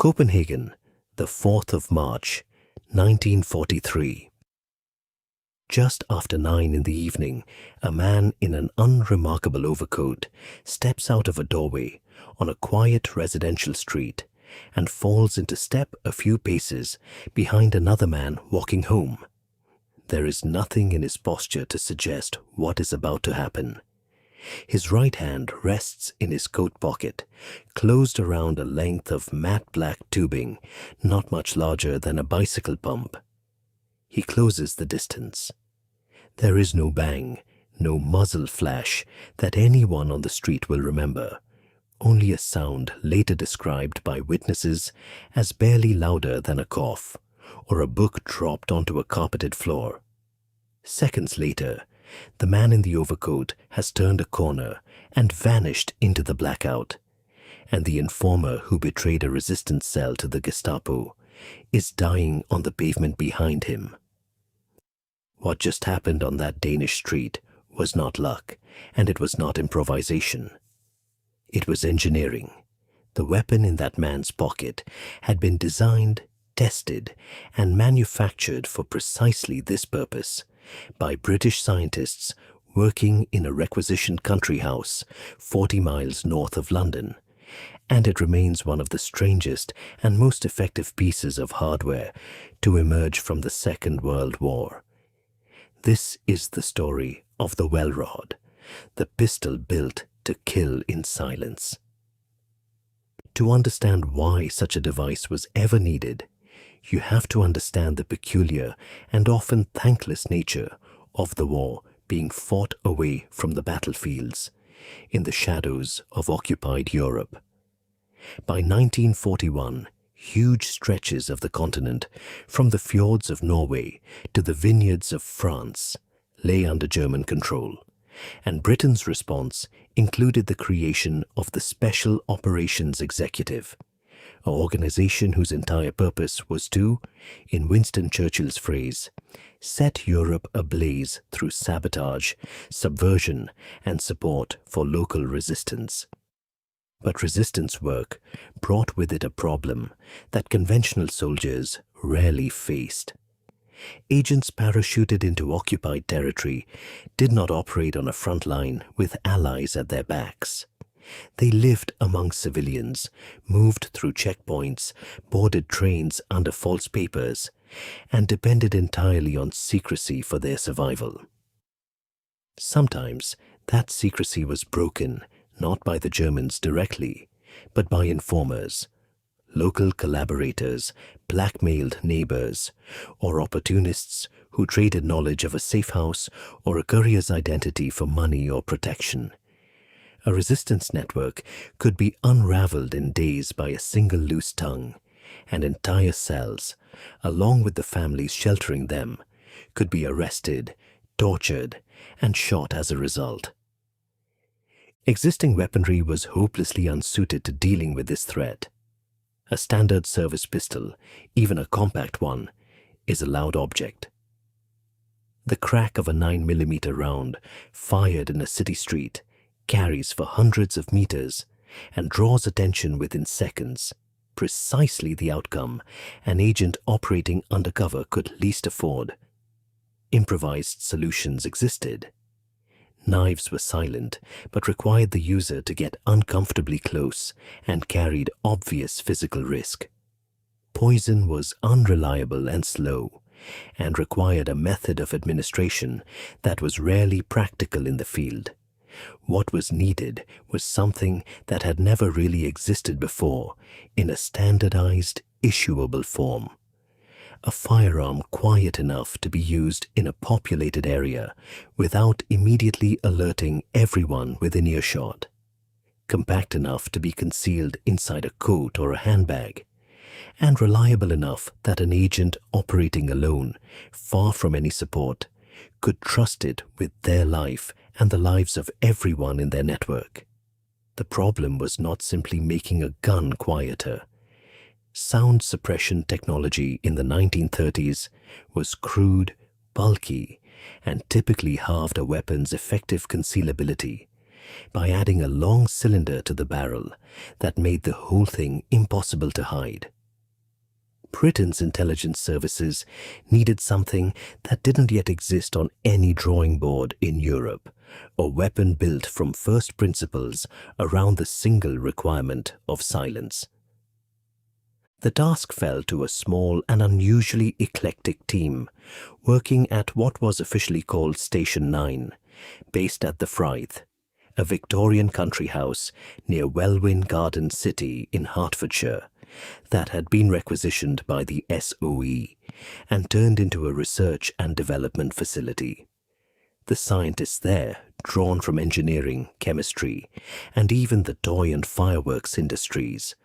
Copenhagen, the 4th of March, 1943. Just after 9 in the evening, a man in an unremarkable overcoat steps out of a doorway on a quiet residential street and falls into step a few paces behind another man walking home. There is nothing in his posture to suggest what is about to happen. His right hand rests in his coat pocket, closed around a length of matte black tubing not much larger than a bicycle pump. He closes the distance. There is no bang, no muzzle flash that anyone on the street will remember, only a sound later described by witnesses as barely louder than a cough, or a book dropped onto a carpeted floor. Seconds later, the man in the overcoat has turned a corner and vanished into the blackout, and the informer who betrayed a resistance cell to the Gestapo is dying on the pavement behind him. What just happened on that Danish street was not luck, and it was not improvisation. It was engineering. The weapon in that man's pocket had been designed, tested, and manufactured for precisely this purpose by British scientists working in a requisitioned country house 40 miles north of London, and it remains one of the strangest and most effective pieces of hardware to emerge from the Second World War. This is the story of the Welrod, the pistol built to kill in silence. To understand why such a device was ever needed, you have to understand the peculiar and often thankless nature of the war being fought away from the battlefields, in the shadows of occupied Europe. By 1941, huge stretches of the continent, from the fjords of Norway to the vineyards of France, lay under German control, and Britain's response included the creation of the Special Operations Executive, an organization whose entire purpose was to, in Winston Churchill's phrase, set Europe ablaze through sabotage, subversion, and support for local resistance. But resistance work brought with it a problem that conventional soldiers rarely faced. Agents parachuted into occupied territory did not operate on a front line with allies at their backs. They lived among civilians, moved through checkpoints, boarded trains under false papers, and depended entirely on secrecy for their survival. Sometimes that secrecy was broken not by the Germans directly, but by informers, local collaborators, blackmailed neighbors, or opportunists who traded knowledge of a safe house or a courier's identity for money or protection. A resistance network could be unraveled in days by a single loose tongue, and entire cells, along with the families sheltering them, could be arrested, tortured, and shot as a result. Existing weaponry was hopelessly unsuited to dealing with this threat. A standard service pistol, even a compact one, is a loud object. The crack of a 9mm round fired in a city street carries for hundreds of meters and draws attention within seconds, precisely the outcome an agent operating undercover could least afford. Improvised solutions existed. Knives were silent, but required the user to get uncomfortably close and carried obvious physical risk. Poison was unreliable and slow, and required a method of administration that was rarely practical in the field. What was needed was something that had never really existed before in a standardized, issuable form. A firearm quiet enough to be used in a populated area without immediately alerting everyone within earshot. Compact enough to be concealed inside a coat or a handbag, and reliable enough that an agent operating alone, far from any support, could trust it with their life and the lives of everyone in their network. The problem was not simply making a gun quieter. Sound suppression technology in the 1930s was crude, bulky, and typically halved a weapon's effective concealability, by adding a long cylinder to the barrel that made the whole thing impossible to hide. Britain's intelligence services needed something that didn't yet exist on any drawing board in Europe, a weapon built from first principles around the single requirement of silence. The task fell to a small and unusually eclectic team working at what was officially called Station 9, based at the Fryth, a Victorian country house near Welwyn Garden City in Hertfordshire that had been requisitioned by the SOE and turned into a research and development facility. The scientists there, drawn from engineering, chemistry, and even the toy and fireworks industries,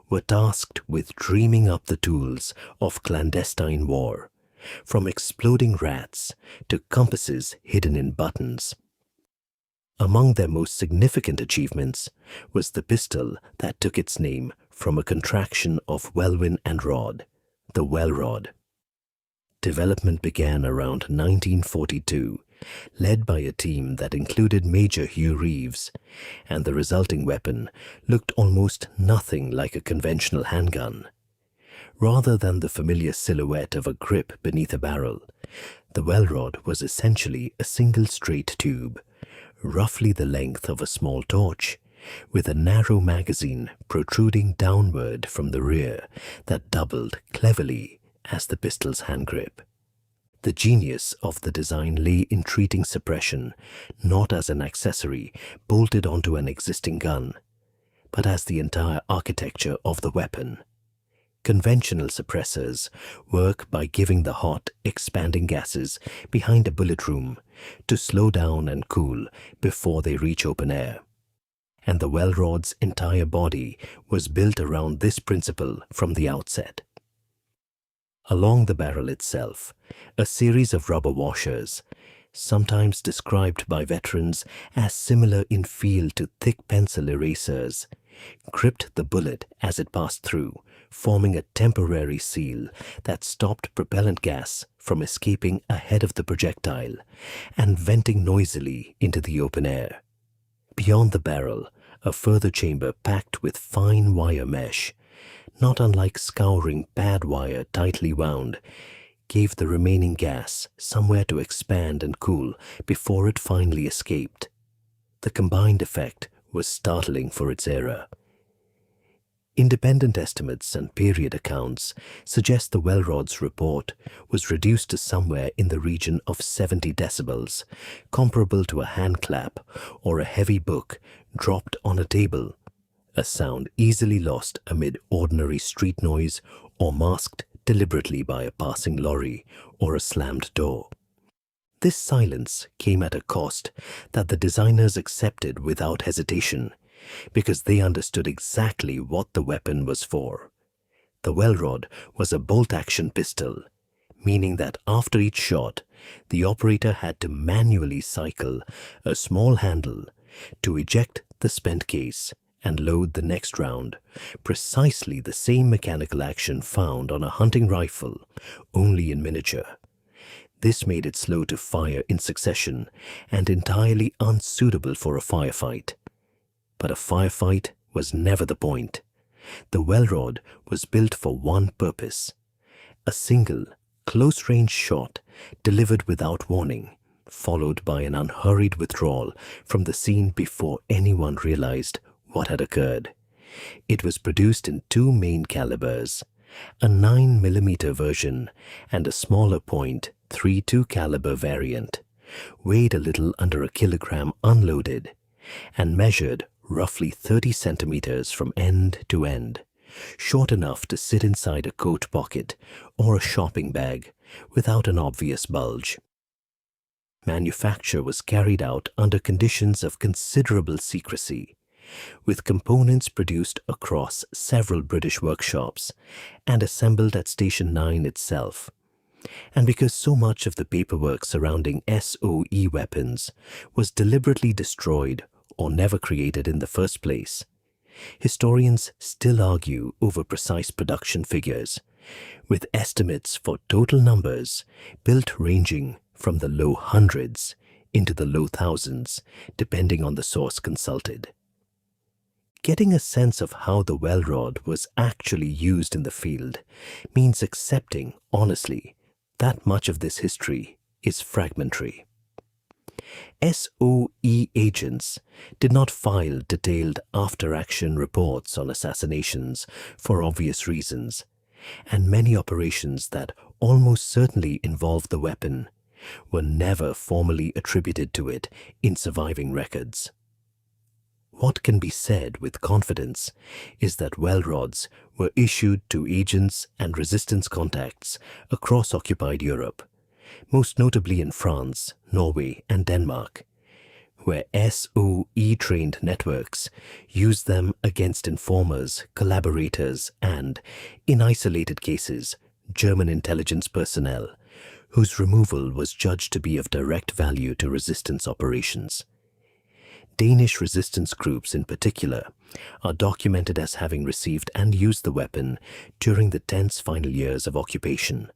were tasked with dreaming up the tools of clandestine war, from exploding rats to compasses hidden in buttons. Among their most significant achievements was the pistol that took its name from a contraction of Welwyn and Rod, the Welrod. Development began around 1942, led by a team that included Major Hugh Reeves, and the resulting weapon looked almost nothing like a conventional handgun. Rather than the familiar silhouette of a grip beneath a barrel, the Welrod was essentially a single straight tube, roughly the length of a small torch, with a narrow magazine protruding downward from the rear that doubled cleverly as the pistol's handgrip. The genius of the design lay in treating suppression not as an accessory bolted onto an existing gun, but as the entire architecture of the weapon. Conventional suppressors work by giving the hot, expanding gases behind a bullet room to slow down and cool before they reach open air. And the Welrod's entire body was built around this principle from the outset. Along the barrel itself, a series of rubber washers, sometimes described by veterans as similar in feel to thick pencil erasers, gripped the bullet as it passed through, forming a temporary seal that stopped propellant gas from escaping ahead of the projectile and venting noisily into the open air. Beyond the barrel, a further chamber packed with fine wire mesh, not unlike scouring pad wire tightly wound, gave the remaining gas somewhere to expand and cool before it finally escaped. The combined effect was startling for its era. Independent estimates and period accounts suggest the Welrod's report was reduced to somewhere in the region of 70 decibels, comparable to a hand clap or a heavy book dropped on a table, a sound easily lost amid ordinary street noise or masked deliberately by a passing lorry or a slammed door. This silence came at a cost that the designers accepted without hesitation, because they understood exactly what the weapon was for. The Welrod was a bolt-action pistol, meaning that after each shot, the operator had to manually cycle a small handle to eject the spent case and load the next round, precisely the same mechanical action found on a hunting rifle, only in miniature. This made it slow to fire in succession and entirely unsuitable for a firefight. But a firefight was never the point. The Welrod was built for one purpose: a single, close-range shot delivered without warning, followed by an unhurried withdrawal from the scene before anyone realized what had occurred. It was produced in two main calibers, a 9mm version and a smaller .32 caliber variant, weighed a little under a kilogram unloaded, and measured roughly 30 centimeters from end to end, short enough to sit inside a coat pocket or a shopping bag without an obvious bulge. Manufacture was carried out under conditions of considerable secrecy, with components produced across several British workshops and assembled at Station 9 itself. And because so much of the paperwork surrounding SOE weapons was deliberately destroyed or never created in the first place, historians still argue over precise production figures, with estimates for total numbers built ranging from the low hundreds into the low thousands, depending on the source consulted. Getting a sense of how the Welrod was actually used in the field means accepting, honestly, that much of this history is fragmentary. SOE agents did not file detailed after-action reports on assassinations for obvious reasons, and many operations that almost certainly involved the weapon were never formally attributed to it in surviving records. What can be said with confidence is that Welrods were issued to agents and resistance contacts across occupied Europe, most notably in France, Norway, and Denmark, where SOE-trained networks used them against informers, collaborators, and, in isolated cases, German intelligence personnel, whose removal was judged to be of direct value to resistance operations. Danish resistance groups in particular are documented as having received and used the weapon during the tense final years of occupation,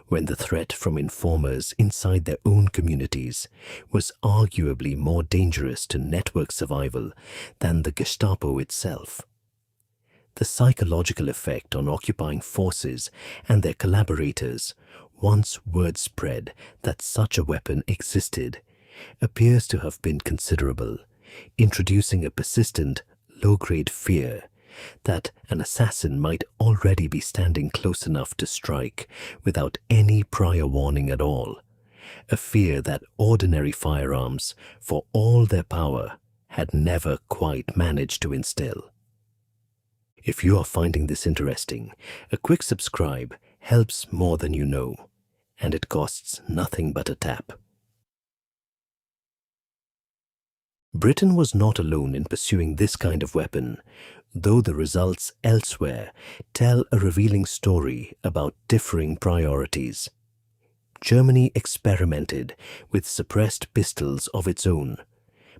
when the threat from informers inside their own communities was arguably more dangerous to network survival than the Gestapo itself. The psychological effect on occupying forces and their collaborators, once word spread that such a weapon existed, appears to have been considerable, introducing a persistent, low-grade fear that an assassin might already be standing close enough to strike without any prior warning at all, a fear that ordinary firearms, for all their power, had never quite managed to instill. If you are finding this interesting, a quick subscribe helps more than you know, and it costs nothing but a tap. Britain was not alone in pursuing this kind of weapon, though the results elsewhere tell a revealing story about differing priorities. Germany experimented with suppressed pistols of its own,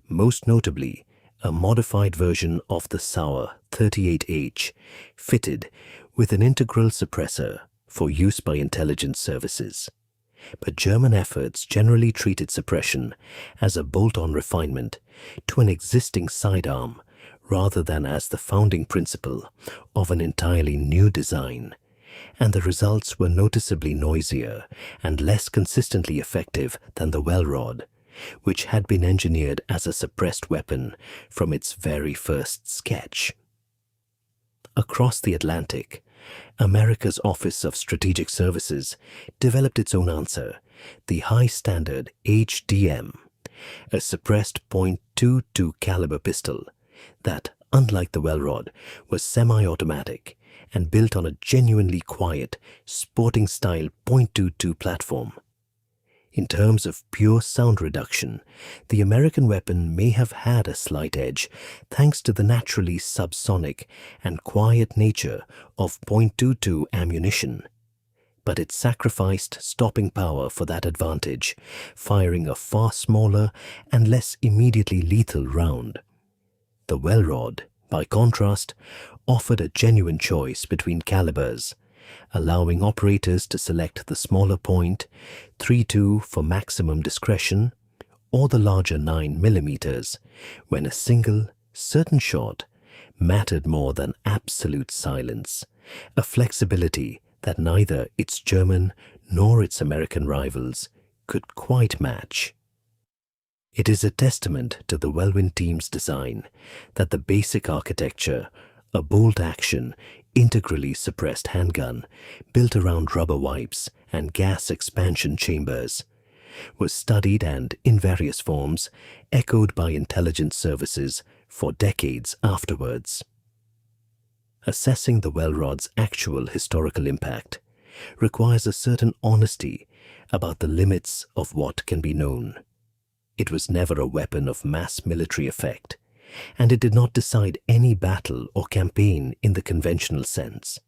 most notably a modified version of the Sauer 38H, fitted with an integral suppressor for use by intelligence services. But German efforts generally treated suppression as a bolt-on refinement to an existing sidearm rather than as the founding principle of an entirely new design, and the results were noticeably noisier and less consistently effective than the Welrod, which had been engineered as a suppressed weapon from its very first sketch. Across the Atlantic, America's Office of Strategic Services developed its own answer, the high-standard HDM, a suppressed .22 caliber pistol that, unlike the Welrod, was semi-automatic and built on a genuinely quiet, sporting-style .22 platform. In terms of pure sound reduction, the American weapon may have had a slight edge thanks to the naturally subsonic and quiet nature of .22 ammunition, but it sacrificed stopping power for that advantage, firing a far smaller and less immediately lethal round. The Welrod, by contrast, offered a genuine choice between calibers, allowing operators to select the smaller .32 for maximum discretion or the larger 9mm when a single, certain shot mattered more than absolute silence, a flexibility that neither its German nor its American rivals could quite match. It is a testament to the Welwyn team's design that the basic architecture, a bolt-action, integrally suppressed handgun built around rubber wipes and gas expansion chambers, was studied and, in various forms, echoed by intelligence services for decades afterwards. Assessing the Welrod's actual historical impact requires a certain honesty about the limits of what can be known. It was never a weapon of mass military effect, and it did not decide any battle or campaign in the conventional sense.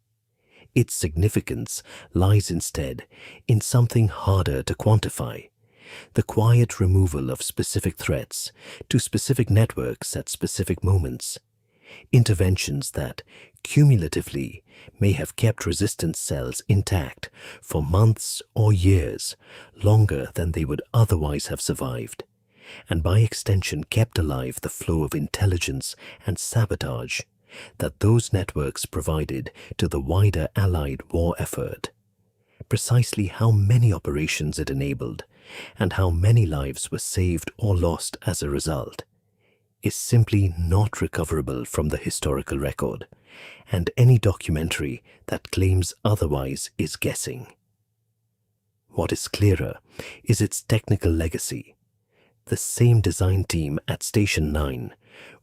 Its significance lies instead in something harder to quantify: the quiet removal of specific threats to specific networks at specific moments, interventions that cumulatively may have kept resistance cells intact for months or years, longer than they would otherwise have survived, and by extension kept alive the flow of intelligence and sabotage that those networks provided to the wider Allied war effort. Precisely how many operations it enabled and how many lives were saved or lost as a result is simply not recoverable from the historical record, and any documentary that claims otherwise is guessing. What is clearer is its technical legacy. The same design team at Station 9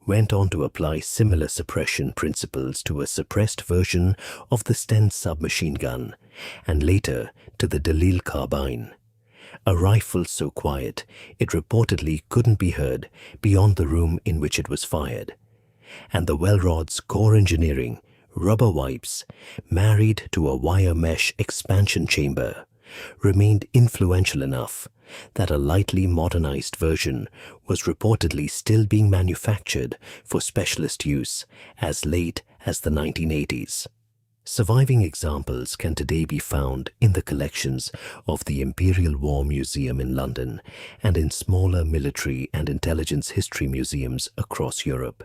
went on to apply similar suppression principles to a suppressed version of the Sten submachine gun, and later to the Dalil carbine, a rifle so quiet it reportedly couldn't be heard beyond the room in which it was fired. And the Welrod's core engineering, rubber wipes, married to a wire mesh expansion chamber, remained influential enough that a lightly modernized version was reportedly still being manufactured for specialist use as late as the 1980s. Surviving examples can today be found in the collections of the Imperial War Museum in London and in smaller military and intelligence history museums across Europe,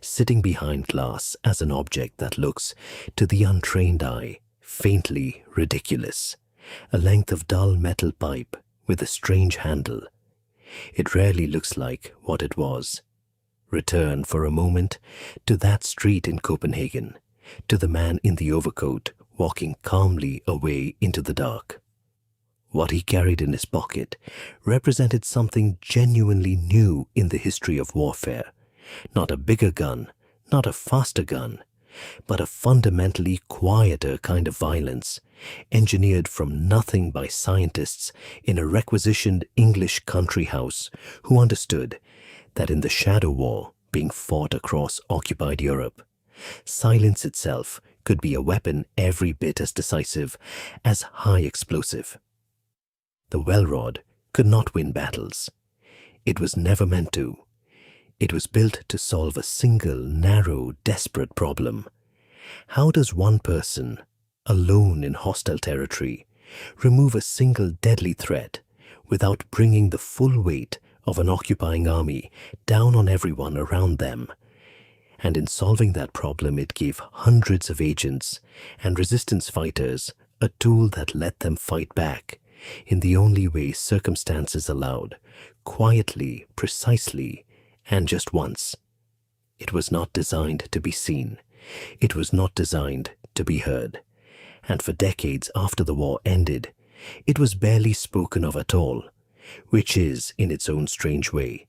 sitting behind glass as an object that looks, to the untrained eye, faintly ridiculous, a length of dull metal pipe with a strange handle. It rarely looks like what it was. Return for a moment to that street in Copenhagen, to the man in the overcoat walking calmly away into the dark. What he carried in his pocket represented something genuinely new in the history of warfare. Not a bigger gun, not a faster gun, but a fundamentally quieter kind of violence, engineered from nothing by scientists in a requisitioned English country house who understood that in the shadow war being fought across occupied Europe, silence itself could be a weapon every bit as decisive as high explosive. The Welrod could not win battles. It was never meant to. It was built to solve a single, narrow, desperate problem. How does one person, alone in hostile territory, remove a single deadly threat without bringing the full weight of an occupying army down on everyone around them? And in solving that problem, it gave hundreds of agents and resistance fighters a tool that let them fight back in the only way circumstances allowed, quietly, precisely, and just once. It was not designed to be seen. It was not designed to be heard. And for decades after the war ended, it was barely spoken of at all, which is, in its own strange way,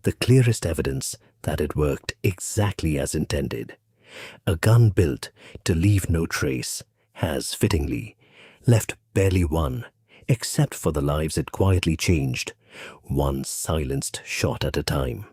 the clearest evidence that it worked exactly as intended. A gun built to leave no trace has, fittingly, left barely one, except for the lives it quietly changed, one silenced shot at a time.